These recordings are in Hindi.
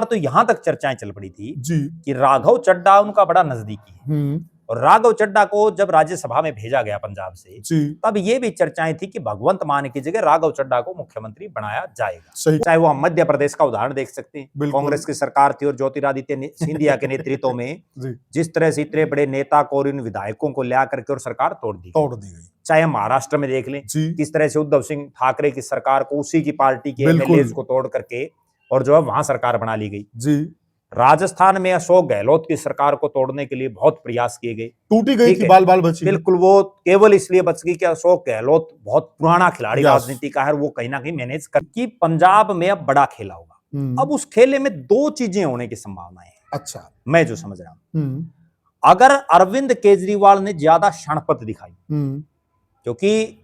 तो यहां तक चर्चाएं चल पड़ी थी जी कि राघव चड्ढा उनका बड़ा नजदीकी है, और राघव चड्ढा को जब राज्यसभा में भेजा गया पंजाब से, जी तब ये भी चर्चाएं थी कि भगवंत मान की जगह राघव चड्ढा को मुख्यमंत्री बनाया जाएगा। सही। चाहे वो हम मध्य प्रदेश का उदाहरण देख सकते हैं, बिल्कुल। कांग्रेस की सरकार थी और ज्योतिरादित्य सिंधिया के नेतृत्व में जी जिस तरह से इतने बड़े नेता को और इन विधायकों को ला करके और सरकार तोड़ दी गई। चाहे हम महाराष्ट्र में देख लें, जी किस तरह से उद्धव सिंह ठाकरे की सरकार को उसी की पार्टी के बिल्कुल। एमएलए को तोड़ करके और जो है वहां सरकार बना ली गई। जी राजस्थान में अशोक गहलोत की सरकार को तोड़ने के लिए बहुत प्रयास किए गए, टूटी गई ठीक थी, है। बाल बाल बची। बिल्कुल, वो केवल इसलिए बच गई कि अशोक गहलोत बहुत पुराना खिलाड़ी यस। राजनीति का है, वो कहीं ना कहीं मैनेज कर कि पंजाब में अब बड़ा खेला होगा। अब उस खेले में दो चीजें होने की संभावनाएं हैं, अच्छा मैं जो समझ रहा हूं। अगर अरविंद केजरीवाल ने ज्यादा क्षणपत दिखाई, क्योंकि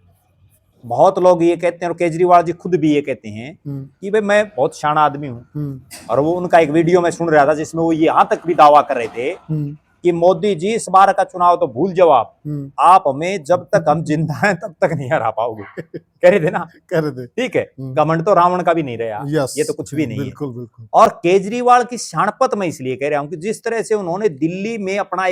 बहुत लोग ये कहते हैं और केजरीवाल जी खुद भी ये कहते हैं कि भाई मैं बहुत शाना आदमी हूं, और वो उनका एक वीडियो में सुन रहा था जिसमें वो यहां तक भी दावा कर रहे थे कि मोदी जी इस बार का चुनाव तो भूल जाओ आप हमें जब तक हम जिंदा हैं तब तक नहीं हरा पाओगे। कह रहे थे ना, कह रहे थे, ठीक है। घमंड तो रावण का भी नहीं रहा, ये तो कुछ भी नहीं बिल्कुल, है। बिल्कुल। और केजरीवाल की शानपत मैं इसलिए कह रहा हूं कि जिस तरह से उन्होंने दिल्ली में अपना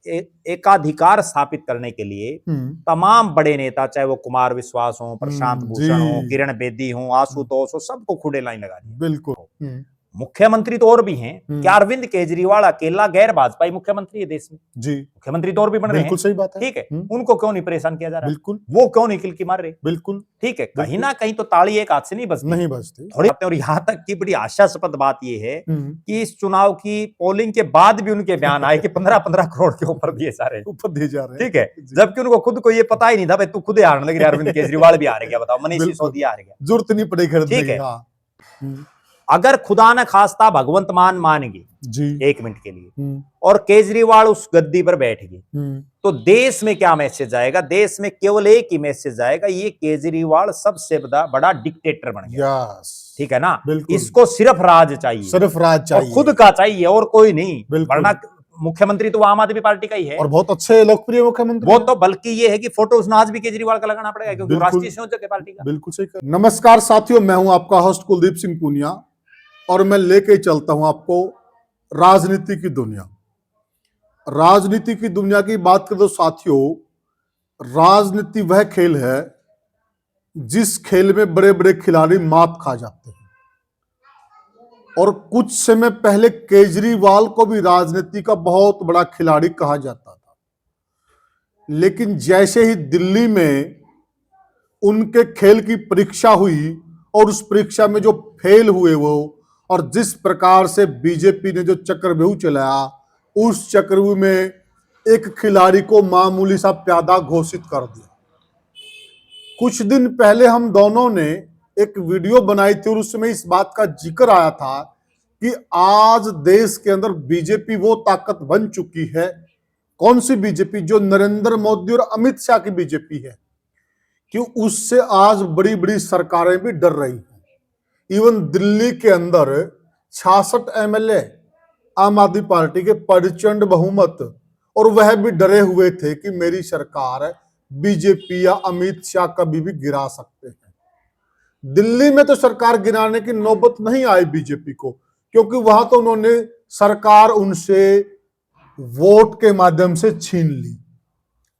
एकाधिकार स्थापित करने के लिए तमाम बड़े नेता, चाहे वो कुमार विश्वास हो, प्रशांत भूषण हो, किरण बेदी हो, आशुतोष हो, सबको खुदे लाइन लगा दी। बिल्कुल। मुख्यमंत्री तो और भी हैं, क्या अरविंद केजरीवाल अकेला गैर भाजपाई मुख्यमंत्री है देश में? जी मुख्यमंत्री तो और भी बन रहे हैं, बिल्कुल सही बात है, ठीक है। उनको क्यों नहीं परेशान किया जा रहा? बिल्कुल। वो क्यों नहीं किलकी मार रहे? बिल्कुल, ठीक है। कहीं ना कहीं तो ताली एक हाथ से नहीं बजती थोड़ी। और यहाँ तक की बड़ी आशास्पद बात ये है कि इस चुनाव की पोलिंग के बाद भी उनके बयान आए कि 15-15 करोड़ के ऊपर दिए जा रहे हैं, ठीक है। जबकि उनको खुद को ये पता ही नहीं था, भाई तू खुद हारने लग रहा, अरविंद केजरीवाल भी हार गया, बताओ, मनीष सिसोदिया हार गया, जरूरत नहीं पड़ेगी, ठीक है। अगर खुदा न खास्ता भगवंत मान गए जी 1 मिनट के लिए और केजरीवाल उस गद्दी पर बैठ गए, तो देश में क्या मैसेज आएगा? देश में केवल एक ही मैसेज आएगा, ये केजरीवाल सबसे बड़ा डिक्टेटर बन गया। ठीक है ना, इसको सिर्फ राज चाहिए, और खुद का चाहिए और कोई नहीं, वरना मुख्यमंत्री तो आम आदमी पार्टी का ही है, और बहुत अच्छे लोकप्रिय मुख्यमंत्री। वो तो बल्कि ये है कि फोटो उसने आज भी केजरीवाल का लगाना पड़ेगा, क्योंकि राष्ट्रीय संयोजक है पार्टी का। बिल्कुल सही। नमस्कार साथियों, मैं हूं आपका होस्ट कुलदीप सिंह पूनिया, और मैं लेके चलता हूं आपको राजनीति की दुनिया। राजनीति की दुनिया की बात करें तो साथियों, राजनीति वह खेल है जिस खेल में बड़े बड़े खिलाड़ी मात खा जाते हैं। और कुछ समय पहले केजरीवाल को भी राजनीति का बहुत बड़ा खिलाड़ी कहा जाता था, लेकिन जैसे ही दिल्ली में उनके खेल की परीक्षा हुई और उस परीक्षा में जो फेल हुए वो, और जिस प्रकार से बीजेपी ने जो चक्रव्यूह चलाया, उस चक्रव्यूह में एक खिलाड़ी को मामूली सा प्यादा घोषित कर दिया। कुछ दिन पहले हम दोनों ने एक वीडियो बनाई थी और उसमें इस बात का जिक्र आया था कि आज देश के अंदर बीजेपी वो ताकत बन चुकी है। कौन सी बीजेपी? जो नरेंद्र मोदी और अमित शाह की बीजेपी है, कि उससे आज बड़ी बड़ी सरकारें भी डर रही हैं। इवन दिल्ली के अंदर 66 एमएलए आम आदमी पार्टी के प्रचंड बहुमत, और वह भी डरे हुए थे कि मेरी सरकार बीजेपी या अमित शाह कभी भी गिरा सकते हैं। दिल्ली में तो सरकार गिराने की नौबत नहीं आई बीजेपी को, क्योंकि वहां तो उन्होंने सरकार उनसे वोट के माध्यम से छीन ली।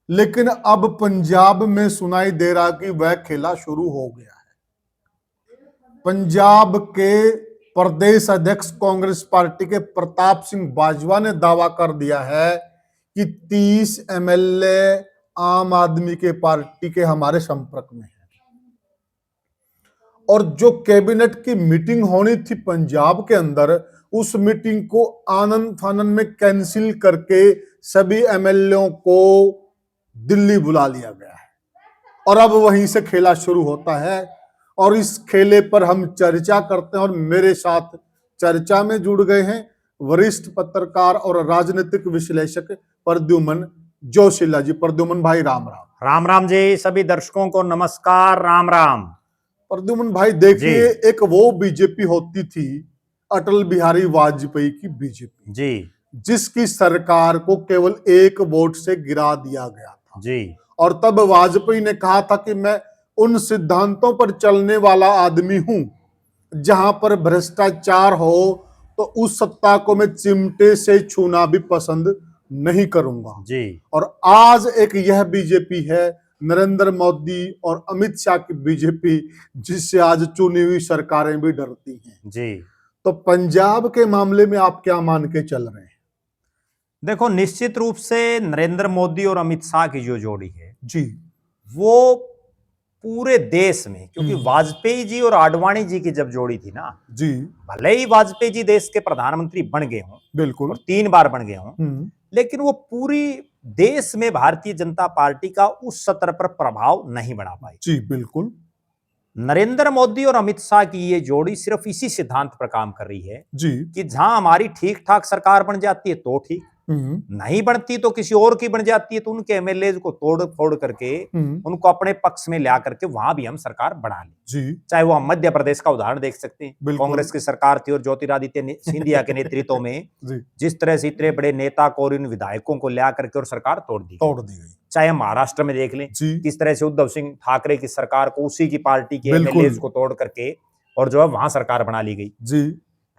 लेकिन अब पंजाब में सुनाई दे रहा कि वह खेला शुरू हो गया है। पंजाब के प्रदेश अध्यक्ष कांग्रेस पार्टी के प्रताप सिंह बाजवा ने दावा कर दिया है कि 30 एमएलए आम आदमी के पार्टी के हमारे संपर्क में है। और जो कैबिनेट की मीटिंग होनी थी पंजाब के अंदर, उस मीटिंग को आनंद फानंद में कैंसिल करके सभी एमएलए को दिल्ली बुला लिया गया है, और अब वहीं से खेला शुरू होता है। और इस खेले पर हम चर्चा करते हैं, और मेरे साथ चर्चा में जुड़ गए हैं वरिष्ठ पत्रकार और राजनीतिक विश्लेषक प्रद्युमन जोशीला जी। प्रद्युमन भाई राम राम। राम राम जी, सभी दर्शकों को नमस्कार, राम राम। प्रद्युमन भाई देखिए, एक वो बीजेपी होती थी अटल बिहारी वाजपेयी की बीजेपी जी, जिसकी सरकार को केवल 1 वोट से गिरा दिया गया था जी। और तब वाजपेयी ने कहा था कि मैं उन सिद्धांतों पर चलने वाला आदमी हूं जहां पर भ्रष्टाचार हो तो उस सत्ता को मैं चिमटे से छूना भी पसंद नहीं करूंगा जी। और आज एक यह बीजेपी है, नरेंद्र मोदी और अमित शाह की बीजेपी, जिससे आज चुनी हुई सरकारें भी डरती हैं जी। तो पंजाब के मामले में आप क्या मान के चल रहे हैं? देखो, निश्चित रूप से नरेंद्र मोदी और अमित शाह की जो जोड़ी है जी, वो पूरे देश में, क्योंकि वाजपेयी जी और आडवाणी जी की जब जोड़ी थी ना, जी, भले ही वाजपेयी जी देश के प्रधानमंत्री बन गए हों बिल्कुल, और 3 बार बन गए हों, लेकिन वो पूरी देश में भारतीय जनता पार्टी का उस स्तर पर प्रभाव नहीं बना पाई। जी, बिल्कुल। नरेंद्र मोदी और अमित शाह की ये जोड़ी सिर्फ इसी सिद्धांत पर काम कर रही है जी, कि जहां हमारी ठीक ठाक सरकार बन जाती है तो ठीक, नहीं बनती तो किसी और की बन जाती है तो उनके एमएलए को तोड़ फोड़ करके उनको अपने पक्ष में ला करके वहां भी हम सरकार बना लें। जी, चाहे वो हम मध्य प्रदेश का उदाहरण देख सकते हैं, बिल्कुल। कांग्रेस की सरकार थी और ज्योतिरादित्य सिंधिया के नेतृत्व में जी, जिस तरह से इतने बड़े नेता को और इन विधायकों को ला करके और सरकार तोड़ दी गई। चाहे हम महाराष्ट्र में देख लें जी, किस तरह से उद्धव सिंह ठाकरे की सरकार को उसी की पार्टी के बिल्कुल। एमएलए को तोड़ करके और जो है वहां सरकार बना ली गई। जी,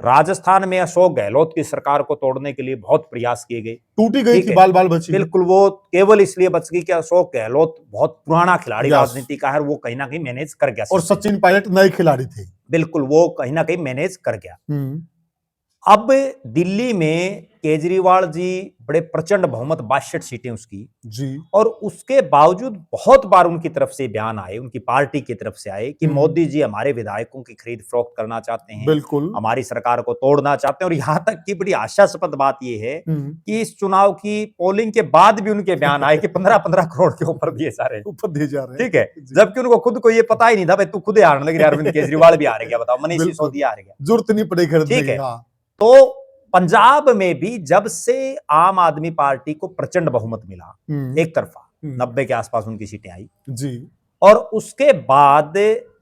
राजस्थान में अशोक गहलोत की सरकार को तोड़ने के लिए बहुत प्रयास किए गए, टूटी गई ठीक थी, है। बाल बाल बची। बिल्कुल, वो केवल इसलिए बच गई कि अशोक गहलोत बहुत पुराना खिलाड़ी यस। राजनीति का है, वो कहीं ना कहीं मैनेज कर गया और सचिन पायलट नए खिलाड़ी थे। बिल्कुल, वो कहीं ना कहीं मैनेज कर गया। अब दिल्ली में केजरीवाल जी बड़े प्रचंड बहुमत 62 सीटें उसकी जी, और उसके बावजूद बहुत बार उनकी तरफ से बयान आए, उनकी पार्टी की तरफ से आए कि मोदी जी हमारे विधायकों की खरीद फरोख्त करना चाहते हैं, बिल्कुल, हमारी सरकार को तोड़ना चाहते हैं। और यहाँ तक कि बड़ी आशास्पद बात यह है कि इस चुनाव की पोलिंग के बाद भी उनके बयान आए कि 15-15 करोड़ के ऊपर दिए जा रहे हैं, ऊपर दिए जा रहे हैं, ठीक है, जबकि उनको खुद को ये पता ही नहीं था, भाई तू खुद हारने लग रहा है, अरविंद केजरीवाल भी हार गया, बताओ, मनीष सिसोदिया हार गया, जरूरत नहीं पड़ी खरीदने की। हाँ। तो पंजाब में भी जब से आम आदमी पार्टी को प्रचंड बहुमत मिला, एक तरफा 90 के आसपास उनकी सीटें आई जी, और उसके बाद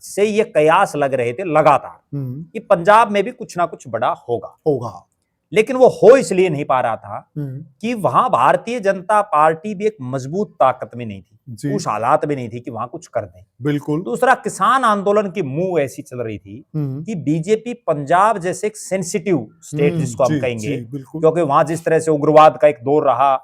से ये कयास लग रहे थे लगातार कि पंजाब में भी कुछ ना कुछ बड़ा होगा, लेकिन वो हो इसलिए नहीं पा रहा था कि वहां भारतीय जनता पार्टी भी एक मजबूत ताकत में नहीं थी, उस हालात में नहीं थी कि वहां कुछ कर दें। बिल्कुल। दूसरा, किसान आंदोलन की मुंह ऐसी चल रही थी कि बीजेपी पंजाब जैसे एक सेंसिटिव स्टेट जिसको हम कहेंगे, क्योंकि वहां जिस तरह से उग्रवाद का एक दौर रहा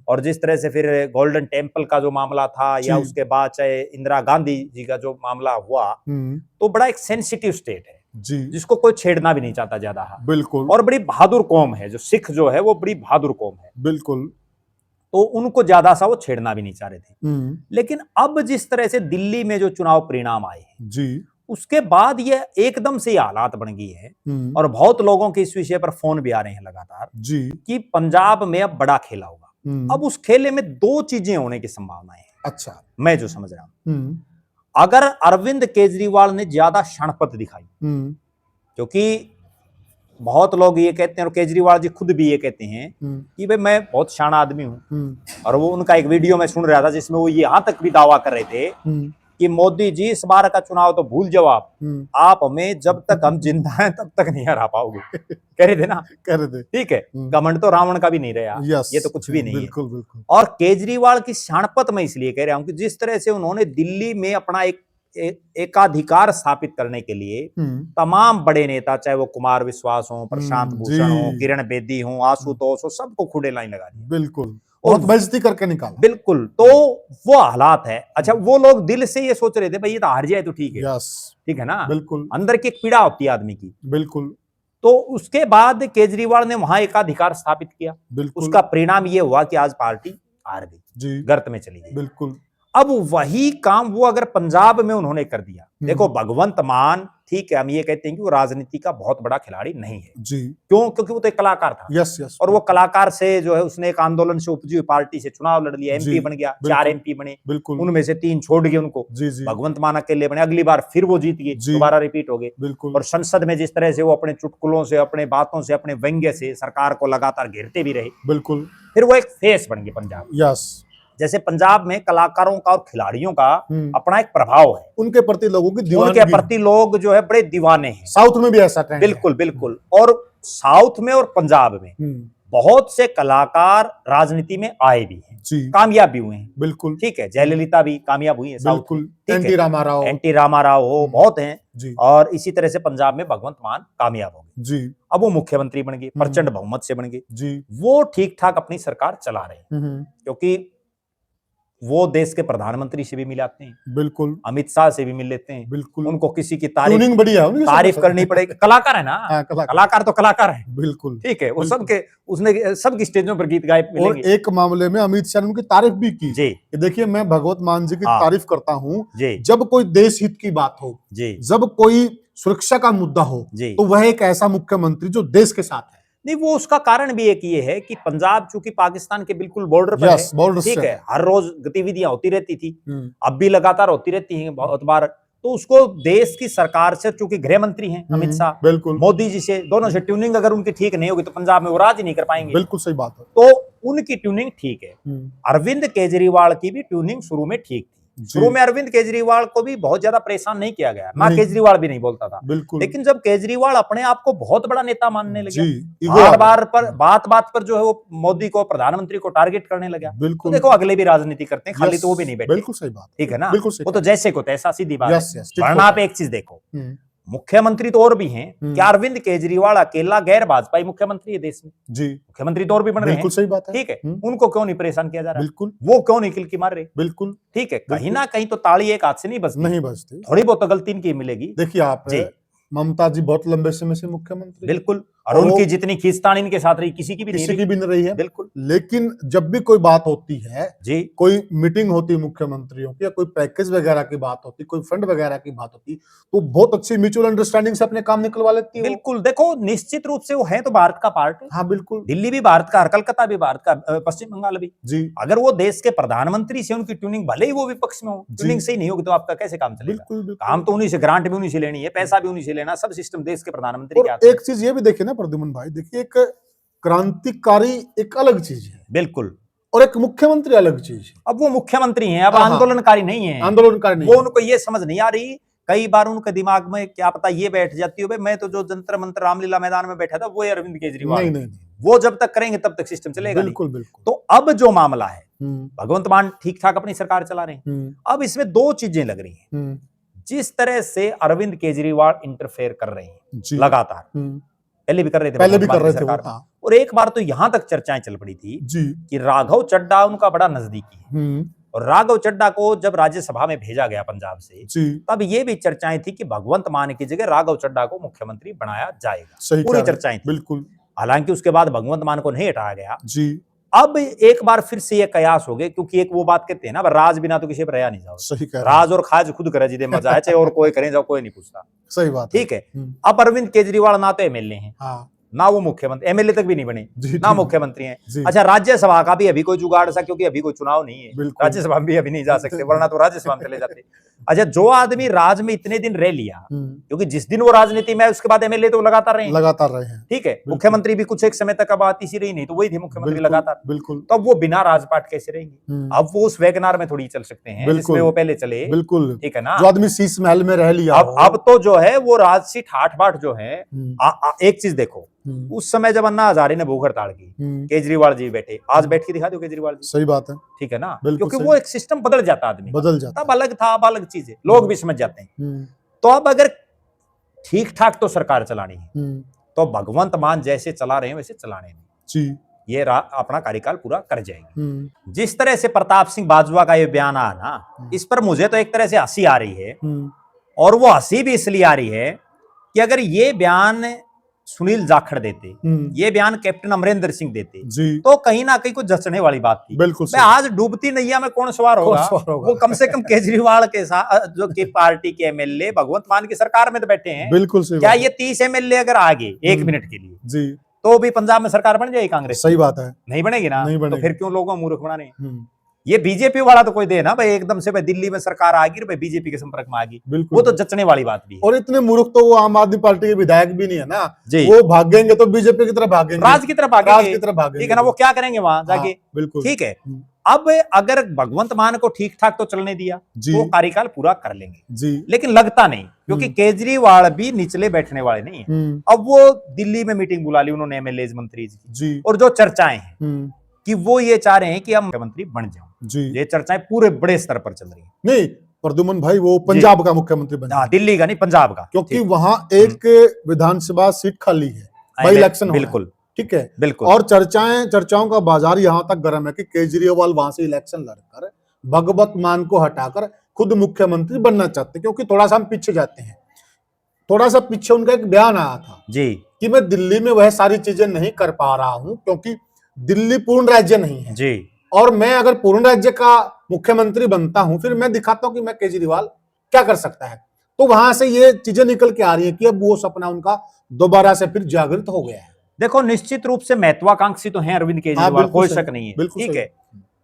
और जिस तरह से फिर गोल्डन टेम्पल का जो मामला था या उसके बाद चाहे इंदिरा गांधी जी का जो मामला हुआ, तो बड़ा एक सेंसिटिव स्टेट है जी, जिसको कोई छेड़ना भी नहीं चाहता ज्यादा। बिल्कुल। और बड़ी बहादुर कौम है, जो सिख जो है वो बड़ी बहादुर कौम है, बिल्कुल, तो उनको ज्यादा सा वो छेड़ना भी नहीं चाह रहे थे। लेकिन अब जिस तरह से दिल्ली में जो चुनाव परिणाम आए जी, उसके बाद ये एकदम से हालात बन गई है और बहुत लोगों के इस विषय पर फोन भी आ रहे हैं लगातार जी, कि पंजाब में अब बड़ा खेला होगा। अब उस खेले में 2 चीजें होने की संभावनाएं हैं। अच्छा, मैं जो समझ रहा हूं, अगर अरविंद केजरीवाल ने ज्यादा क्षणपत दिखाई, क्योंकि बहुत लोग ये कहते हैं और केजरीवाल जी खुद भी ये कहते हैं कि भाई मैं बहुत शाना आदमी हूं, और वो उनका एक वीडियो में सुन रहा था जिसमें वो यहां तक भी दावा कर रहे थे कि मोदी जी इस बार का चुनाव तो भूल जाओ आप हमें जब तक हम जिंदा हैं तब तक नहीं हरा पाओगे, कह रहे थे ना, कह रहे थे, ठीक है। घमंड तो रावण का भी नहीं रहा, ये तो कुछ भी नहीं है। बिल्कुल, बिल्कुल। और केजरीवाल की शाणपत मैं इसलिए कह रहा हूं कि जिस तरह से उन्होंने दिल्ली में अपना एक एकाधिकार स्थापित करने के लिए तमाम बड़े नेता, चाहे वो कुमार विश्वास हो, प्रशांत भूषण हो, किरण बेदी हो, आशुतोष हो, सबको खुदे लाइन लगा दी, बिल्कुल, बहुत बेइज्जती करके निकाला, बिल्कुल। तो वो हालात है। अच्छा, वो लोग दिल से ये सोच रहे थे भाई ये तो हार जाए तो ठीक है, ठीक है ना, बिल्कुल, अंदर की एक पीड़ा होती है आदमी की, बिल्कुल। तो उसके बाद केजरीवाल ने वहां एकाधिकार स्थापित किया, उसका परिणाम ये हुआ कि आज पार्टी हार गई, गर्त में चली गई, बिल्कुल। अब वही काम वो अगर पंजाब में उन्होंने कर दिया, देखो भगवंत मान, ठीक है, हम ये कहते हैं कि वो राजनीति का बहुत बड़ा खिलाड़ी नहीं है जी, क्यों? क्योंकि वो तो एक कलाकार था, यस, और वो कलाकार से जो है उसने एक आंदोलन से उपजी हुई पार्टी से चुनाव लड़ लिया, एमपी बन गया, 4 एमपी बने, बिल्कुल, उनमें से 3 छोड़ गए उनको, भगवंत मान अकेले बने, अगली बार फिर वो जीत गए, दोबारा रिपीट हो गए, बिल्कुल। और संसद में जिस तरह से वो अपने चुटकुलों से, अपने बातों से, अपने व्यंग्य से सरकार को लगातार घेरते भी रहे, बिल्कुल, फिर वो एक फेस बन गए पंजाब, यस। जैसे पंजाब में कलाकारों का और खिलाड़ियों का अपना एक प्रभाव है, उनके प्रति लोगों की दीवानगी, उनके प्रति लोग जो है बड़े दीवाने हैं। साउथ में भी ऐसा ट्रेंड, बिल्कुल, बिल्कुल। और साउथ में और पंजाब में बहुत से कलाकार राजनीति में आए भी हैं, कामयाब भी हुए हैं, बिल्कुल, ठीक है। जयललिता भी कामयाब हुई है, बिल्कुल, एनटी रामाराव हो, बहुत हैं, जी और इसी तरह से पंजाब में भगवंत मान कामयाब हो गए जी अब वो मुख्यमंत्री बन गए प्रचंड बहुमत से बन गए जी वो ठीक ठाक अपनी सरकार चला रहे हैं क्योंकि वो देश के प्रधानमंत्री से भी मिलाते हैं बिल्कुल अमित शाह से भी मिल लेते हैं बिल्कुल उनको किसी की ट्यूनिंग बढ़िया है उनकी तारीफ सब करनी पड़ेगी कलाकार है ना हाँ, कलाकार। कलाकार तो कलाकार है बिल्कुल ठीक है वो बिल्कुल। सबके उसने सबकी स्टेजों पर गीत गाए और मिलेंगे एक मामले में अमित शाह ने उनकी तारीफ भी की जी कि देखिए मैं भगवत मान जी की हाँ। तारीफ करता हूँ जी जब कोई देश हित की बात हो जी जब कोई सुरक्षा का मुद्दा हो जी तो वह एक ऐसा मुख्यमंत्री जो देश के साथ है नहीं वो उसका कारण भी एक ये है कि पंजाब चूंकि पाकिस्तान के बिल्कुल बॉर्डर पर यस है बॉर्डर ठीक से है हर रोज गतिविधियां होती रहती थी हम्म, अब भी लगातार होती रहती हैं बहुत बार तो उसको देश की सरकार से चूंकि गृह मंत्री हैं अमित शाह बिल्कुल मोदी जी से दोनों से ट्यूनिंग अगर उनकी ठीक नहीं होगी तो पंजाब में वो राज ही नहीं कर पाएंगे बिल्कुल सही बात है तो उनकी ट्यूनिंग ठीक है अरविंद केजरीवाल की भी ट्यूनिंग शुरू में ठीक थी शुरू में अरविंद केजरीवाल को भी बहुत ज्यादा परेशान नहीं किया गया ना केजरीवाल भी नहीं बोलता था बिल्कुल लेकिन जब केजरीवाल अपने आप को बहुत बड़ा नेता मानने लगे जी बात बात पर जो है वो मोदी को प्रधानमंत्री को टारगेट करने लगा तो बिल्कुल देखो अगले भी राजनीति करते हैं खाली तो वो भी नहीं बैठे बिल्कुल सही बात ठीक है ना बिल्कुल सही वो तो जैसे को तैसा सीधी बात यस है यस वरना आप एक चीज देखो मुख्यमंत्री तो और भी हैं क्या अरविंद केजरीवाल अकेला गैर भाजपाई मुख्यमंत्री है देश में जी मुख्यमंत्री तो और भी बन रहे हैं बिल्कुल सही बात है ठीक है उनको क्यों नहीं परेशान किया जा रहा बिल्कुल वो क्यों नहीं किलकी मार रहे बिल्कुल ठीक है कहीं ना कहीं तो ताली एक हाथ से नहीं बजती नहीं बजती थोड़ी बहुत तो गलती इनकी मिलेगी देखिए आप जी ममता जी बहुत लंबे समय से मुख्यमंत्री बिल्कुल और उनकी जितनी खींचतान इनके साथ रही किसी की भी नहीं किसी की भी नहीं रही है बिल्कुल लेकिन जब भी कोई बात होती है जी कोई मीटिंग होती है मुख्यमंत्रियों की या कोई पैकेज वगैरह की बात होती कोई फंड वगैरह की बात होती तो बहुत अच्छी म्यूचुअल अंडरस्टैंडिंग से अपने काम निकलवा लेती है बिल्कुल देखो निश्चित रूप से वो है तो भारत का पार्ट है हाँ बिल्कुल दिल्ली भी भारत का कलकत्ता भी भारत का पश्चिम बंगाल भी जी अगर वो देश के प्रधानमंत्री से उनकी ट्यूनिंग भले ही वो विपक्ष में हो ट्यूनिंग सही नहीं होगी तो आपका कैसे काम चलेगा बिल्कुल काम तो उन्हीं से ग्रांट भी उन्हीं से लेनी है पैसा भी उन्हीं से लेना सब सिस्टम देश के प्रधानमंत्री और एक चीज ये भी देखिए ना प्रद्युमन भाई देखिए एक क्रांतिकारी एक अलग चीज है बिल्कुल और एक मुख्यमंत्री अलग चीज है अब वो मुख्यमंत्री हैं अब हाँ, आंदोलनकारी नहीं है आंदोलनकारी नहीं वो उनको ये समझ नहीं आ रही कई बार उनके दिमाग में क्या पता ये बैठ जाती हो मैं तो जो जंतर मंत्र रामलीला मैदान में बैठा था वो अरविंद केजरीवाल नहीं वो जब तक करेंगे तब तक सिस्टम चलेगा बिल्कुल बिल्कुल तो अब जो मामला है भगवंत मान ठीक ठाक अपनी सरकार चला रहे हैं अब इसमें दो चीजें लग रही हैं जिस तरह से अरविंद केजरीवाल इंटरफेयर कर रहे हैं लगातार पहले भी कर रहे थे और एक बार तो यहां तक चर्चाएं चल पड़ी थी कि राघव चड्ढा उनका बड़ा नजदीकी है और राघव चड्ढा को जब राज्यसभा में भेजा गया पंजाब से तब ये भी चर्चाएं थी कि भगवंत मान की जगह राघव चड्ढा को मुख्यमंत्री बनाया जाएगा पूरी चर्चाएं थी बिल्कुल हालांकि उसके बाद भगवंत मान को नहीं हटाया गया अब एक बार फिर से ये कयास हो गए क्योंकि एक वो बात कहते हैं ना राज बिना तो किसी पर रहा नहीं जाओ सही कह राज और खाज खुद करे जिदे मजा है चाहे और कोई करे जाओ कोई नहीं पूछता सही बात ठीक है अब अरविंद केजरीवाल ना तो एमएलए हैं ना वो मुख्यमंत्री एमएलए तक भी नहीं बने ना मुख्यमंत्री हैं अच्छा राज्यसभा का भी अभी कोई जुगाड़ सा क्योंकि अभी कोई चुनाव नहीं है राज्यसभा में भी अभी नहीं जा सकते वरना तो राज्यसभा में चले जाते अच्छा जो आदमी राज में इतने दिन रह लिया क्योंकि जिस दिन वो राजनीति में उसके बाद एमएलए तो लगातार रहे हैं ठीक है मुख्यमंत्री भी कुछ एक समय तक अब आती सी रही नहीं तो वही थे मुख्यमंत्री लगातार बिल्कुल तो अब वो बिना राजपाट कैसे रहेंगे अब वो उस वैगनार में थोड़ी चल सकते हैं जिसमें वो पहले चले बिल्कुल ठीक है ना जो आदमी शीश महल में रह लिया अब तो जो है वो राज सीट हाट बाट जो है एक चीज देखो उस समय जब अन्ना हजारे ने भूख हड़ताल की केजरीवाल जी बैठे आज बैठ के दिखा दो केजरीवाल जी सही बात है ठीक है ना क्योंकि वो एक सिस्टम बदल जाता आदमी बदल जाता तब अलग था अब अलग चीज है लोग भी समझ जाते हैं तो अब अगर ठीक ठाक तो सरकार चलानी है तो भगवंत मान जैसे चला रहे हैं वैसे चलाने में ये अपना कार्यकाल पूरा कर जाएंगे जिस तरह से प्रताप सिंह बाजवा का ये बयान आया ना इस पर मुझे तो एक तरह से हंसी आ रही है और वो हंसी भी इसलिए आ रही है कि अगर ये बयान सुनील जाखड़ देते ये बयान कैप्टन अमरिंदर सिंह देते तो कहीं ना कहीं कुछ जचने वाली बात थी बिल्कुल आज डूबती नैया में कौन सवार होगा वो कम से कम केजरीवाल के साथ जो की पार्टी के एमएलए भगवंत मान की सरकार में तो बैठे हैं बिल्कुल क्या ये 30 एमएलए अगर आगे 1 मिनट के लिए तो भी पंजाब में सरकार बन जाएगी कांग्रेस सही बात है नहीं बनेगी ना तो फिर क्यों लोगों मूर्ख बनाने ये बीजेपी वाला तो कोई दे ना भाई एकदम से भाई दिल्ली में सरकार आ गई भाई बीजेपी के संपर्क में आ गई वो तो जचने वाली बात भी है और इतने मूर्ख तो वो आम आदमी पार्टी के विधायक भी नहीं है ना वो भागेंगे तो बीजेपी की तरफ भागेंगे राज की तरफ भागेंगे ठीक है ना वो क्या करेंगे वहां जाके बिल्कुल ठीक है अब अगर भगवंत मान को ठीक ठाक तो चलने दिया तो कार्यकाल पूरा कर लेंगे लेकिन लगता नहीं क्योंकि केजरीवाल भी निचले बैठने वाले नहीं है अब वो दिल्ली में मीटिंग बुला ली उन्होंने एमएलए मंत्री जी और जो चर्चाएं हैं कि वो ये चाह रहे हैं कि हम मुख्यमंत्री बन जाओ ये चर्चाएं पूरे बड़े स्तर पर चल रही है नहीं प्रद्युमन भाई वो पंजाब का मुख्यमंत्री बन हाँ, दिल्ली का नहीं, पंजाब का, क्योंकि वहां एक विधानसभा सीट खाली है, बाई इलेक्शन बिल्कुल, ठीक है, बिल्कुल। और चर्चाओं का बाजार यहां तक गर्म है कि केजरीवाल वहां से इलेक्शन लड़कर भगवत मान को हटाकर खुद मुख्यमंत्री बनना चाहते हैं। क्योंकि थोड़ा सा हम पीछे जाते हैं, थोड़ा सा पीछे उनका एक बयान आया था जी कि मैं दिल्ली में वह सारी चीजें नहीं कर पा रहा हूं क्योंकि दिल्ली पूर्ण राज्य नहीं है जी, और मैं अगर पूर्ण राज्य का मुख्यमंत्री बनता हूं फिर मैं दिखाता हूं कि मैं केजरीवाल क्या कर सकता है। तो वहां से ये चीजें निकल के आ रही है कि अब वो सपना उनका दोबारा से फिर जागृत हो गया है। देखो निश्चित रूप से महत्वाकांक्षी तो हैं अरविंद केजरीवाल, कोई शक नहीं है, बिल्कुल ठीक है,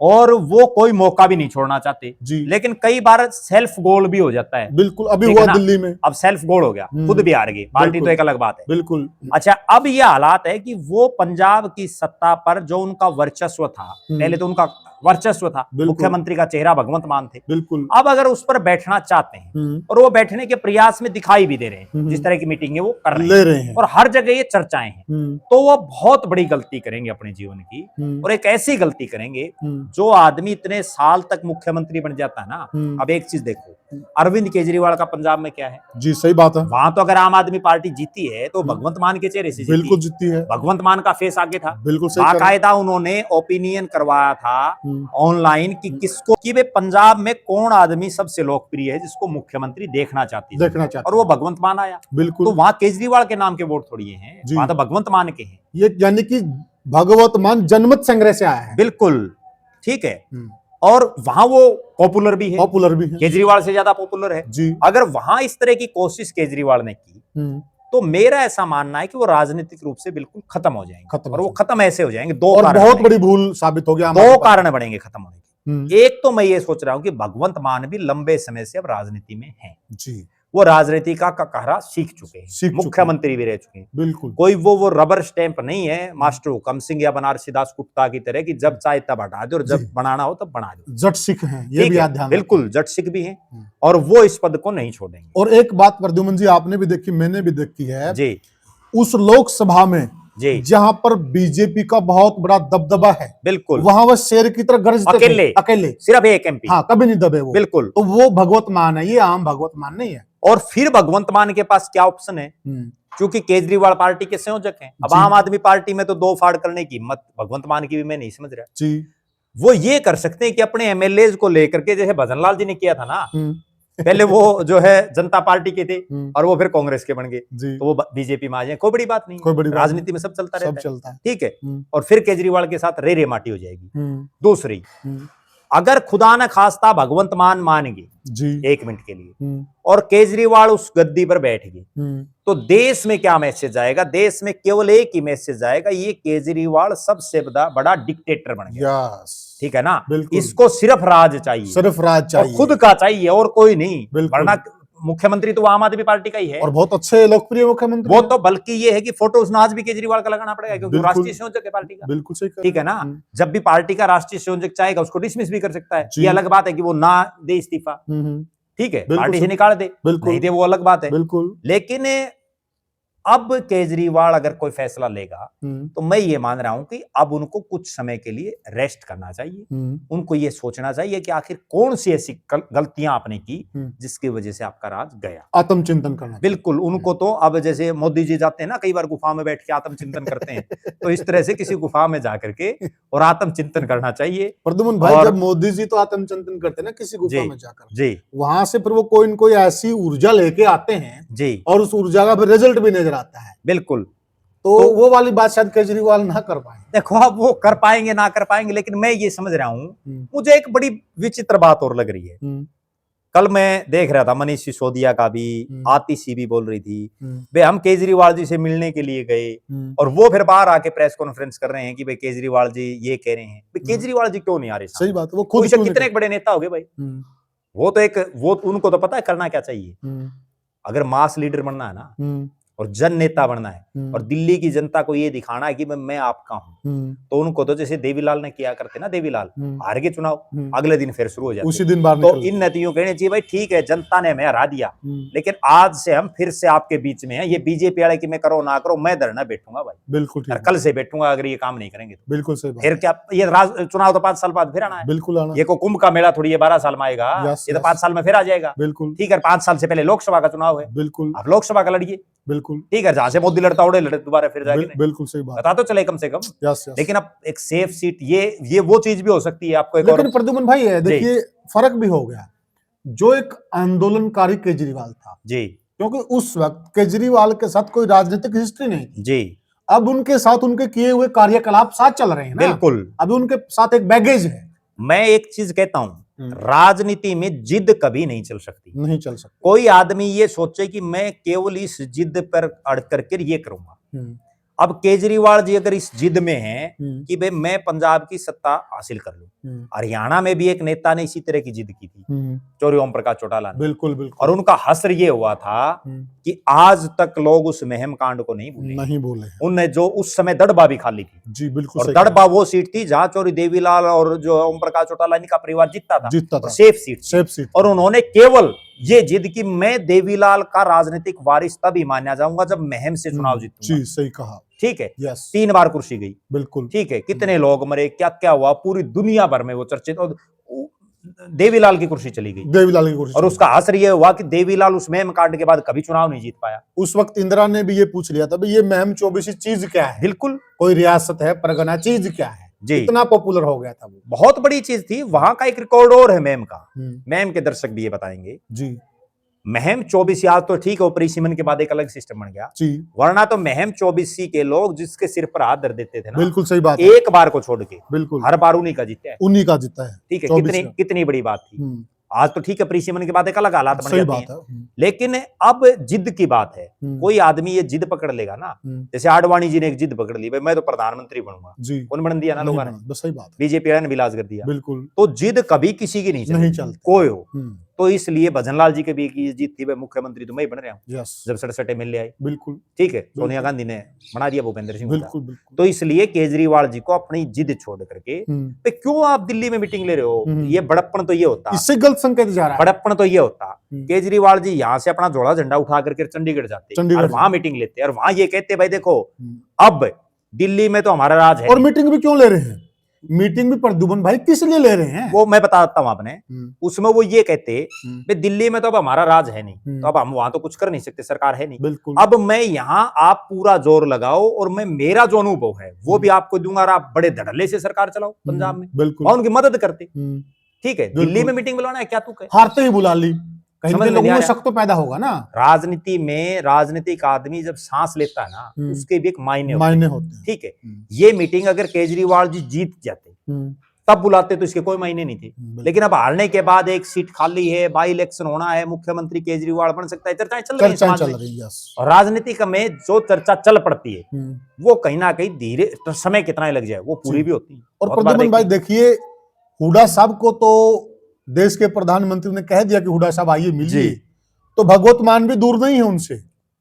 और वो कोई मौका भी नहीं छोड़ना चाहते जी, लेकिन कई बार सेल्फ गोल भी हो जाता है। बिल्कुल, अभी हुआ दिल्ली में, अब सेल्फ गोल हो गया, खुद भी हार गई पार्टी, तो एक अलग बात है, बिल्कुल। अच्छा, अब ये हालात है कि वो पंजाब की सत्ता पर जो उनका वर्चस्व था, पहले तो उनका वर्चस्व था, मुख्यमंत्री का चेहरा भगवंत मान थे, बिल्कुल। अब अगर उस पर बैठना चाहते हैं और वो बैठने के प्रयास में दिखाई भी दे रहे हैं, जिस तरह की मीटिंग है वो कर रहे हैं और हर जगह ये चर्चाएं हैं, तो वो बहुत बड़ी गलती करेंगे अपने जीवन की, और एक ऐसी गलती करेंगे जो आदमी इतने साल तक मुख्यमंत्री बन जाता है ना। अब एक चीज देखो, अरविंद केजरीवाल का पंजाब में क्या है जी, सही बात है, वहां तो अगर आम आदमी पार्टी जीती है तो भगवंत मान के चेहरे से बिल्कुल जीती है, भगवंत मान का फेस आगे था, बिल्कुल सही, बाकायदा उन्होंने ओपिनियन करवाया था ऑनलाइन कि किसको, कि वे पंजाब में कौन आदमी सबसे लोकप्रिय है जिसको मुख्यमंत्री देखना चाहती है, और वो भगवंत मान आया। बिल्कुल, तो वहां केजरीवाल के नाम के वोट थोड़ी हैं, वहां तो भगवंत मान के हैं, ये यानी कि भगवत मान जनमत संग्रह से आया है, बिल्कुल ठीक है, और वहां वो पॉपुलर भी है, केजरीवाल से ज्यादा पॉपुलर है जी। अगर वहां इस तरह की कोशिश केजरीवाल ने की तो मेरा ऐसा मानना है कि वो राजनीतिक रूप से बिल्कुल खत्म हो जाएंगे, और वो खत्म ऐसे हो जाएंगे, दो कारण, बहुत बड़ी भूल साबित हो गया, दो कारण बढ़ेंगे खत्म होने के। एक तो मैं ये सोच रहा हूं कि भगवंत मान भी लंबे समय से अब राजनीति में है जी, वो राजनीति का कहरा सीख चुके हैं, मुख्यमंत्री भी रह चुके हैं, बिल्कुल, कोई वो रबर स्टैंप नहीं है मास्टर हुकम सिंह या बनारसी दास गुप्ता की तरह कि जब चाहे तब हटा दो और जब बनाना हो तब बना दो, जट सिख हैं, ये भी याद ध्यान, बिल्कुल जट सिख भी हैं, और वो इस पद को नहीं छोड़ेंगे। और एक बात प्रद्युमन जी आपने भी देखी, मैंने भी देखी है जी, उस लोकसभा में जहां पर बीजेपी का बहुत बड़ा दबदबा है, बिल्कुल, वहां वह शेर की तरह गरजते अकेले सिर्फ एक एमपी, हाँ, कभी नहीं दबे वो, बिल्कुल, तो वो भगवत मान है, ये आम भगवत मान नहीं है। और फिर भगवंत मान के पास क्या ऑप्शन है, क्योंकि केजरीवाल पार्टी के संयोजक हैं, अब आम आदमी पार्टी में तो दो फाड़ करने की हिम्मत भगवंत मान की भी मैं नहीं समझ रहा जी। वो ये कर सकते हैं कि अपने एमएलए को लेकर के, जैसे भजनलाल जी ने किया था ना, पहले वो जो है जनता पार्टी के थे और वो फिर कांग्रेस के बन गए, तो वो बीजेपी में आ जाए, कोई बड़ी बात नहीं, राजनीति में सब चलता रहता है, ठीक है, और फिर केजरीवाल के साथ रे माटी हो जाएगी। दूसरी, अगर खुदा न खास्ता भगवंत मान गए जी एक मिनट के लिए और केजरीवाल उस गद्दी पर बैठ गए, तो देश में क्या मैसेज आएगा, देश में केवल एक ही मैसेज आएगा, ये केजरीवाल सबसे बड़ा डिक्टेटर बन गया, ठीक है ना, इसको सिर्फ राज चाहिए, सिर्फ राज चाहिए, खुद का चाहिए और कोई नहीं, वरना मुख्यमंत्री तो आम आदमी पार्टी का ही है, और बहुत अच्छे लोकप्रिय मुख्यमंत्री वो तो, बल्कि ये है कि फोटो आज भी केजरीवाल का लगाना पड़ेगा क्योंकि राष्ट्रीय संयोजक है पार्टी का, बिल्कुल सही, ठीक है ना, जब भी पार्टी का राष्ट्रीय संयोजक चाहेगा उसको डिसमिस भी कर सकता है, ये अलग बात है कि वो ना दे इस्तीफा, ठीक है, पार्टी से निकाल दे, नहीं दे वो अलग बात है, बिल्कुल, लेकिन अब केजरीवाल अगर कोई फैसला लेगा तो मैं ये मान रहा हूं कि अब उनको कुछ समय के लिए रेस्ट करना चाहिए, उनको ये सोचना चाहिए कि आखिर कौन सी ऐसी गलतियां आपने की जिसकी वजह से आपका राज गया, आत्मचिंतन करना, बिल्कुल, उनको तो अब जैसे मोदी जी जाते हैं ना कई बार गुफा में बैठ के आत्मचिंतन करते हैं, तो इस तरह से किसी गुफा में जाकर के और आत्मचिंतन करना चाहिए। प्रद्युमन भाई, जब मोदी जी तो आत्मचिंतन करते हैं ना किसी गुफा में जाकर जी, वहां से फिर वो कोई न कोई ऐसी ऊर्जा लेके आते हैं जी, और उस ऊर्जा का फिर रिजल्ट भी नजर आता है, बिल्कुल, तो वो वाली बात शायद केजरीवाल ना कर पाए। देखो अब वो कर पाएंगे ना कर पाएंगे, लेकिन मैं ये समझ रहा हूं, मुझे एक बड़ी विचित्र बात और लग रही है, कल मैं देख रहा था मनीष सिसोदिया का भी, आतिशी भी बोल रही थी भाई हम केजरीवाल जी से मिलने के लिए गए, और वो फिर बाहर आके प्रेस कॉन्फ्रेंस कर रहे हैं कि भाई केजरीवाल जी ये कह रहे हैं, केजरीवाल जी क्यों नहीं आ रहे, सही बात, वो खुद कितने बड़े नेता हो गए भाई, वो तो एक, वो उनको तो पता है करना क्या चाहिए, अगर मास लीडर बनना है ना और जन नेता बनना है और दिल्ली की जनता को ये दिखाना है कि मैं आपका हूं, तो उनको तो जैसे देवीलाल ने किया करते ना, देवीलाल हार के चुनाव, अगले दिन फिर शुरू हो जाते, उसी दिन बाहर तो निकल इन नतियों कहने चाहिए भाई ठीक है जनता ने हमें हरा दिया, लेकिन आज से हम फिर से आपके बीच में हैं। ये बीजेपी वाले की मैं करो ना करो, मैं धरना बैठूंगा भाई, बिल्कुल ठीक, कल से बैठूंगा अगर ये काम नहीं करेंगे तो। बिल्कुल सही बात। फिर क्या ये चुनाव तो 5 साल बाद फिर आना है, बिल्कुल आना, ये को कुंभ का मेला थोड़ी ये 12 साल में आएगा, ये तो 5 साल में फिर आ जाएगा। बिल्कुल ठीक है, 5 साल से पहले लोकसभा का चुनाव है, बिल्कुल आप लोकसभा का लड़िए, बिल्कुल ठीक है, जहां से मोदी लड़ता उड़े लड़े दोबारा फिर जाके, बिल्कुल सही बात, बता तो चले कम से कम। यस। लेकिन अब एक सेफ सीट ये वो चीज भी हो सकती है आपको एक, लेकिन प्रद्युमन भाई है देखिए फर्क भी हो गया, जो एक आंदोलनकारी केजरीवाल था जी, क्योंकि उस वक्त केजरीवाल के साथ कोई राजनीतिक हिस्ट्री नहीं थी जी, अब उनके साथ उनके किए हुए कार्यकलाप साथ चल रहे हैं ना, बिल्कुल, अभी उनके साथ एक बैगेज है। मैं एक चीज कहता हूं, राजनीति में जिद कभी नहीं चल सकती, नहीं चल सकती। कोई आदमी ये सोचे कि मैं केवल इस जिद पर अड़ करके ये करूंगा। अब केजरीवाल जी अगर इस जिद में हैं कि भाई मैं पंजाब की सत्ता हासिल कर लूं, हरियाणा में भी एक नेता ने इसी तरह की जिद की थी, चौधरी ओम प्रकाश चौटाला ने, बिल्कुल बिल्कुल, और उनका हश्र ये हुआ था कि आज तक लोग उस महम कांड को नहीं भूले, उनने जो उस समय दड़बा भी खाली थी जी, बिल्कुल, और दड़बा वो सीट थी जहां चौधरी देवीलाल और जो ओम प्रकाश चौटाला इनका परिवार जीतता था, सेफ सीट, और उन्होंने केवल ये जिद की मैं देवीलाल का राजनीतिक वारिस तभी माना जाऊंगा जब महम से चुनाव जीतूंगा। जी, सही कहा, ठीक है, यस, 3 बार कुर्सी गई, बिल्कुल, ठीक है, कितने लोग मरे, क्या क्या हुआ, पूरी दुनिया भर में वो चर्चित, और देवीलाल की कुर्सी चली गई, देवीलाल की कुर्सी, और उसका असर ये हुआ कि देवीलाल उस महम कांड के बाद कभी चुनाव नहीं जीत पाया। उस वक्त इंदिरा ने भी ये पूछ लिया था भाई ये महम 24 चीज क्या है, बिल्कुल, कोई रियासत है, परगना चीज क्या है जी, इतना पॉपुलर हो गया था वो, बहुत बड़ी चीज थी। वहां का एक रिकॉर्ड और है महम का, महम के दर्शक भी ये बताएंगे जी, महम 24 आज तो ठीक है, ऊपरी सिमन के बाद एक अलग सिस्टम बन गया जी, वरना तो महम 24 के लोग जिसके सिर पर हाथ धर देते थे ना, बिल्कुल सही बात, एक बार को छोड़ के बिल्कुल हर बार उन्हीं का जीता है, उन्हीं का जीता है, ठीक है, कितनी बड़ी बात थी। आज तो ठीक है, प्रीसिमन के बाद एक अलग हालात बन जाते हैं, लेकिन अब जिद की बात है, कोई आदमी ये जिद पकड़ लेगा ना, जैसे आडवाणी जी ने एक जिद पकड़ ली, भाई मैं तो प्रधानमंत्री बनूंगा जी, कौन बन दिया ना लोगों ने, सही बात, बीजेपी ने विलास कर दिया, बिल्कुल, तो जिद कभी किसी की नहीं चलती, कोई हो, तो इसलिए भजनलाल जी के भी की जीत थी, मुख्यमंत्री तो मैं ही बन रहा हूँ, जब 67 मिल आए, बिल्कुल, ठीक है, सोनिया गांधी ने बना दिया भूपेंद्र सिंह, बिल्कुल, तो इसलिए केजरीवाल जी को अपनी जिद छोड़ करके, क्यों आप दिल्ली में मीटिंग ले रहे हो, ये बड़प्पन तो ये होता, इससे गलत संकेत जा रहा है, बड़प्पन तो ये होता, केजरीवाल जी यहाँ से अपना जोड़ा झंडा उठा करके चंडीगढ़ जाते और वहां मीटिंग लेते और वहां ये कहते भाई देखो अब दिल्ली में तो हमारा राज है, और मीटिंग भी क्यों ले रहे हैं, मीटिंग भी प्रद्युमन भाई किस लिए ले रहे हैं, वो मैं बताता हूं आपने, उसमें वो ये कहते भाई दिल्ली में तो अब हमारा राज है नहीं, तो अब हम वहां तो कुछ कर नहीं सकते, सरकार है नहीं, बिल्कुल, अब मैं यहाँ आप पूरा जोर लगाओ और मैं मेरा जो अनुभव है वो भी आपको दूंगा और आप बड़े धड़ल्ले से सरकार चलाओ पंजाब में, बिल्कुल, उनकी मदद करते, ठीक है, दिल्ली में मीटिंग बुलाना है क्या तू कहे, हारते ही बुला ली, कहीं लोगों में शक तो पैदा होगा ना, राजनीति में राजनीतिक आदमी जब सांस लेता है ना उसके भी एक मायने होते हैं, ठीक है, ये मीटिंग अगर केजरीवाल जी जीत जाते तब बुलाते तो इसके कोई मायने नहीं थे, लेकिन अब हारने के बाद एक सीट खाली है, बाई इलेक्शन होना है, मुख्यमंत्री केजरीवाल बन सकता है, चर्चाएं चल रही है, और राजनीतिक में जो चर्चा चल पड़ती है वो कहीं ना कहीं धीरे समय कितना लग जाए वो पूरी भी होती है। और प्रद्युमन भाई देखिए हुड्डा साहब को तो देश के प्रधानमंत्री ने कह दिया कि हुड्डा साहब आइए मिलिए, तो भगवत मान भी दूर नहीं है उनसे,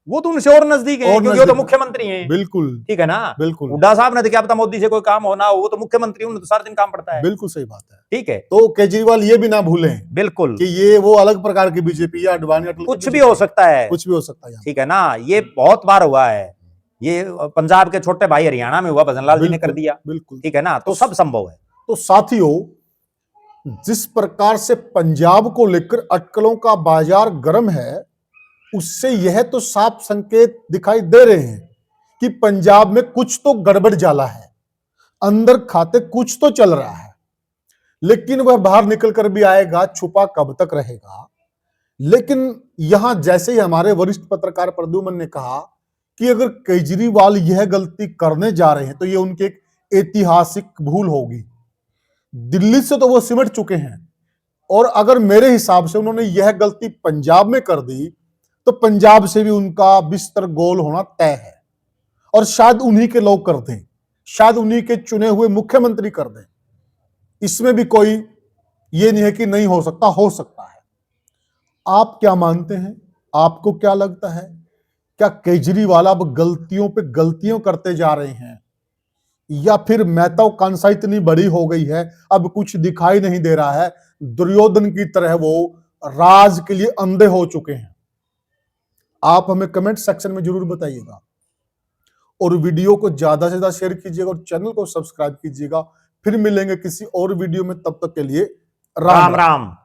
वो तो उनसे और नजदीक है, क्योंकि वो तो मुख्यमंत्री हैं, बिल्कुल, ठीक है ना, बिल्कुल, हुड्डा साहब ने तो क्या पता मोदी से कोई काम होना, वो तो मुख्यमंत्री उन्हें तो सारा दिन काम पड़ता है, बिल्कुल सही बात है, ठीक है, तो केजरीवाल ये भी ना भूलें बिल्कुल कि ये वो अलग प्रकार की बीजेपी या अडवाणी कुछ भी हो सकता है, कुछ भी हो सकता है, ठीक है ना, ये बहुत बार हुआ है, ये पंजाब के छोटे भाई हरियाणा में हुआ, भजनलाल जी ने कर दिया, बिल्कुल, ठीक है ना, तो सब संभव है। तो साथियों जिस प्रकार से पंजाब को लेकर अटकलों का बाजार गर्म है, उससे यह तो साफ संकेत दिखाई दे रहे हैं कि पंजाब में कुछ तो गड़बड़ जाला है, अंदर खाते कुछ तो चल रहा है, लेकिन वह बाहर निकलकर भी आएगा, छुपा कब तक रहेगा। लेकिन यहां जैसे ही हमारे वरिष्ठ पत्रकार प्रद्युमन ने कहा कि अगर केजरीवाल यह गलती करने जा रहे हैं तो यह उनकी एक ऐतिहासिक भूल होगी, दिल्ली से तो वो सिमट चुके हैं, और अगर मेरे हिसाब से उन्होंने यह गलती पंजाब में कर दी तो पंजाब से भी उनका बिस्तर गोल होना तय है, और शायद उन्हीं के लोग कर दें, शायद उन्हीं के चुने हुए मुख्यमंत्री कर दें, इसमें भी कोई ये नहीं है कि नहीं हो सकता, हो सकता है। आप क्या मानते हैं, आपको क्या लगता है, क्या केजरीवाल अब गलतियों पे गलतियां करते जा रहे हैं, या फिर मेहता कांसा इतनी बड़ी हो गई है अब कुछ दिखाई नहीं दे रहा है, दुर्योधन की तरह वो राज के लिए अंधे हो चुके हैं? आप हमें कमेंट सेक्शन में जरूर बताइएगा और वीडियो को ज्यादा से ज्यादा शेयर कीजिएगा और चैनल को सब्सक्राइब कीजिएगा। फिर मिलेंगे किसी और वीडियो में, तब तक के लिए राम राम।